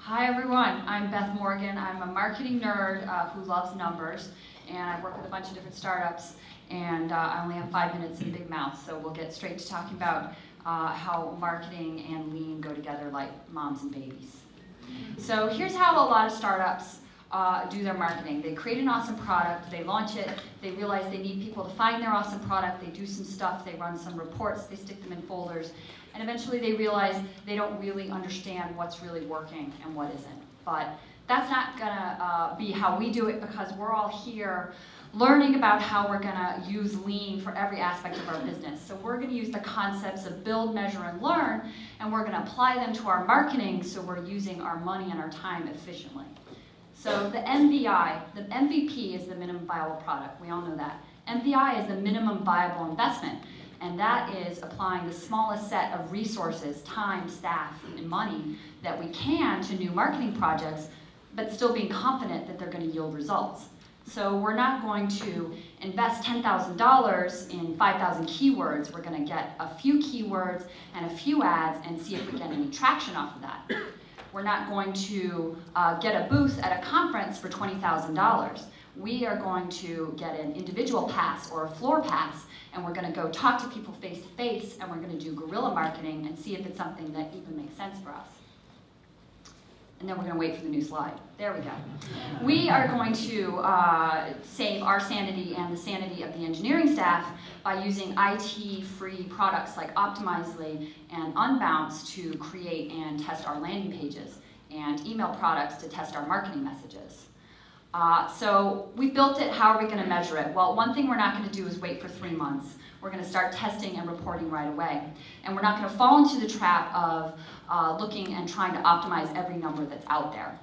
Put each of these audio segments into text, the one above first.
Hi everyone, I'm Beth Morgan. I'm a marketing nerd who loves numbers, and I work with a bunch of different startups, and I only have 5 minutes and a big mouth, so we'll get straight to talking about how marketing and lean go together like moms and babies. So here's how a lot of startups do their marketing. They create an awesome product, they launch it, they realize they need people to find their awesome product, they do some stuff, they run some reports, they stick them in folders, and eventually they realize they don't really understand what's really working and what isn't. But that's not gonna be how we do it, because we're all here learning about how we're gonna use lean for every aspect of our business. So we're gonna use the concepts of build, measure, and learn, and we're gonna apply them to our marketing so we're using our money and our time efficiently. So the MVI, the MVP is the minimum viable product. We all know that. MVI is the minimum viable investment, and that is applying the smallest set of resources, time, staff, and money that we can to new marketing projects, but still being confident that they're going to yield results. So we're not going to invest $10,000 in 5,000 keywords. We're going to get a few keywords and a few ads and see if we get any traction off of that. We're not going to get a booth at a conference for $20,000. We are going to get an individual pass or a floor pass, and we're going to go talk to people face to face, and we're going to do guerrilla marketing and see if it's something that even makes sense for us. And then we're going to wait for the new slide. There we go. We are going to save our sanity and the sanity of the engineering staff by using IT-free products like Optimizely and Unbounce to create and test our landing pages, and email products to test our marketing messages. So we built it. How are we going to measure it? Well, one thing we're not going to do is wait for 3 months. We're going to start testing and reporting right away. And we're not going to fall into the trap of looking and trying to optimize every number that's out there.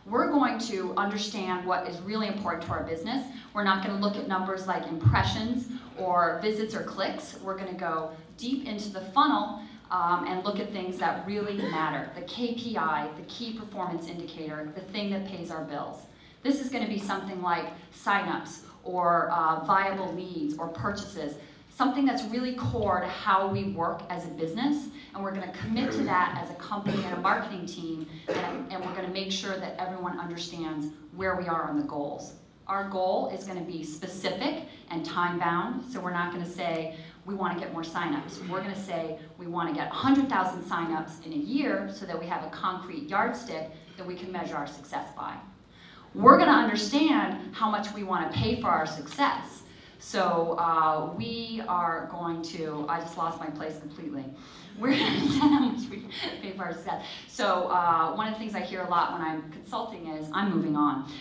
We're going to understand what is really important to our business. We're not going to look at numbers like impressions or visits or clicks. We're going to go deep into the funnel and look at things that really matter. The KPI, the key performance indicator, the thing that pays our bills. This is going to be something like signups or viable leads or purchases, something that's really core to how we work as a business, and we're going to commit to that as a company and a marketing team, and we're going to make sure that everyone understands where we are on the goals. Our goal is going to be specific and time-bound, so we're not going to say we want to get more signups. We're going to say we want to get 100,000 signups in a year so that we have a concrete yardstick that we can measure our success by. We're going to understand how much we want to pay for our success. So we are going to, I just lost my place completely. We're going to understand how much we pay for our success. So one of the things I hear a lot when I'm consulting is, I'm moving on.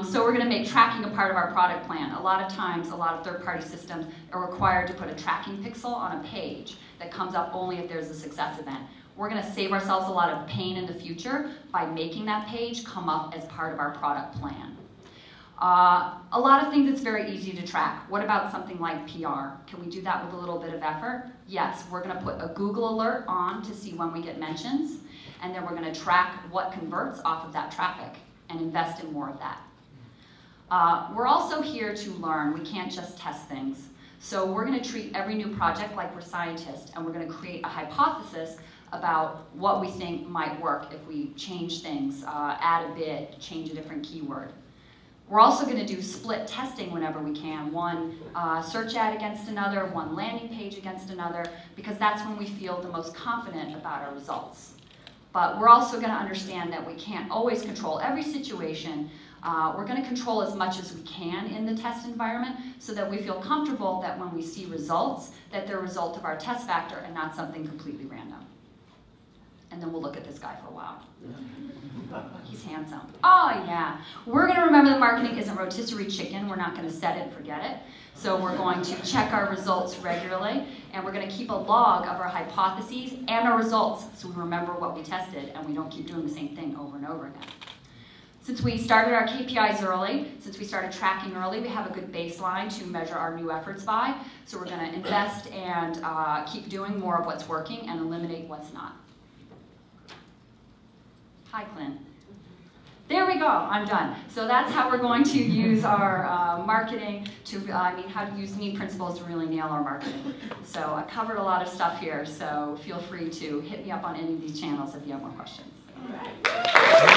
So we're going to make tracking a part of our product plan. A lot of times, a lot of third-party systems are required to put a tracking pixel on a page that comes up only if there's a success event. We're going to save ourselves a lot of pain in the future by making that page come up as part of our product plan. A lot of things that's very easy to track. What about something like PR? Can we do that with a little bit of effort? Yes, we're going to put a Google alert on to see when we get mentions, and then we're going to track what converts off of that traffic and invest in more of that. We're also here to learn. We can't just test things. So we're going to treat every new project like we're scientists, and we're going to create a hypothesis about what we think might work if we change things, add a bit, change a different keyword. We're also going to do split testing whenever we can, one search ad against another, one landing page against another, because that's when we feel the most confident about our results. But we're also going to understand that we can't always control every situation. We're going to control as much as we can in the test environment so that we feel comfortable that when we see results, that they're a result of our test factor and not something completely random. And then we'll look at this guy for a while. He's handsome. Oh yeah. We're going to remember that marketing isn't rotisserie chicken. We're not going to set it and forget it. So we're going to check our results regularly, and we're going to keep a log of our hypotheses and our results so we remember what we tested and we don't keep doing the same thing over and over again. Since we started our KPIs early, since we started tracking early, we have a good baseline to measure our new efforts by. So we're going to invest and keep doing more of what's working and eliminate what's not. Hi, Clint. There we go, I'm done. So that's how we're going to use our marketing to, how to use lean principles to really nail our marketing. So I covered a lot of stuff here, so feel free to hit me up on any of these channels if you have more questions. All right.